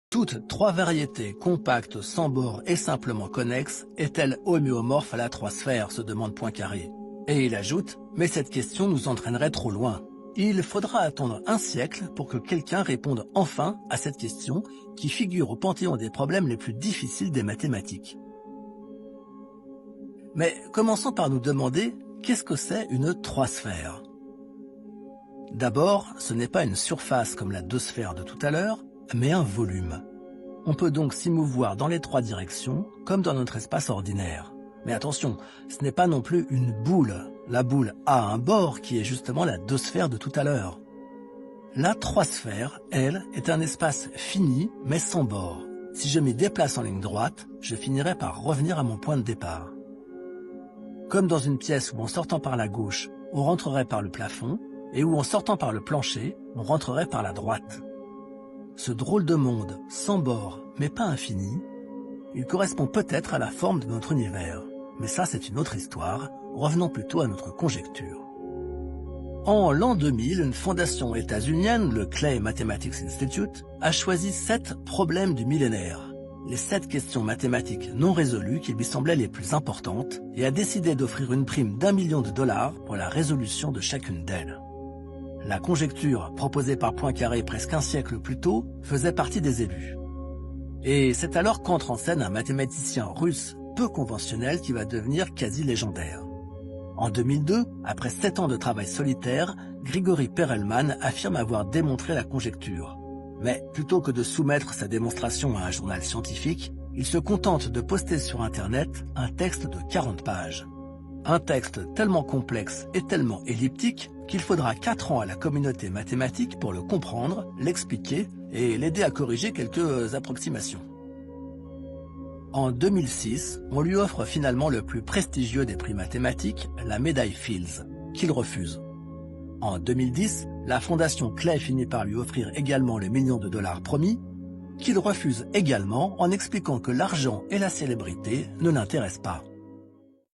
Toutes trois variétés compactes, sans bord et simplement connexes est-elle homéomorphe à la 3 sphères, se demande Poincaré. Et il ajoute, mais cette question nous entraînerait trop loin. Il faudra attendre un siècle pour que quelqu'un réponde enfin à cette question qui figure au panthéon des problèmes les plus difficiles des mathématiques. Mais commençons par nous demander qu'est-ce que c'est une 3 sphères. D'abord, ce n'est pas une surface comme la 2 sphères de tout à l'heure, mais un volume. On peut donc s'y mouvoir dans les 3 directions, comme dans notre espace ordinaire. Mais attention, ce n'est pas non plus une boule. La boule a un bord qui est justement la 2 sphères de tout à l'heure. La 3 sphères, elle, est un espace fini, mais sans bord. Si je m'y déplace en ligne droite, je finirai par revenir à mon point de départ. Comme dans une pièce où en sortant par la gauche, on rentrerait par le plafond, et où en sortant par le plancher, on rentrerait par la droite. Ce drôle de monde, sans bord, mais pas infini, il correspond peut-être à la forme de notre univers. Mais ça, c'est une autre histoire. Revenons plutôt à notre conjecture. En l'an 2000, une fondation états-unienne, le Clay Mathematics Institute, a choisi 7 problèmes du millénaire, les 7 questions mathématiques non résolues qui lui semblaient les plus importantes, et a décidé d'offrir une prime d'1 million de dollars pour la résolution de chacune d'elles. La conjecture, proposée par Poincaré presque un siècle plus tôt, faisait partie des élus. Et c'est alors qu'entre en scène un mathématicien russe peu conventionnel qui va devenir quasi légendaire. En 2002, après 7 ans de travail solitaire, Grigori Perelman affirme avoir démontré la conjecture. Mais plutôt que de soumettre sa démonstration à un journal scientifique, il se contente de poster sur Internet un texte de 40 pages. Un texte tellement complexe et tellement elliptique qu'il faudra 4 ans à la communauté mathématique pour le comprendre, l'expliquer et l'aider à corriger quelques approximations. En 2006, on lui offre finalement le plus prestigieux des prix mathématiques, la médaille Fields, qu'il refuse. En 2010, la fondation Clay finit par lui offrir également le million de dollars promis, qu'il refuse également en expliquant que l'argent et la célébrité ne l'intéressent pas.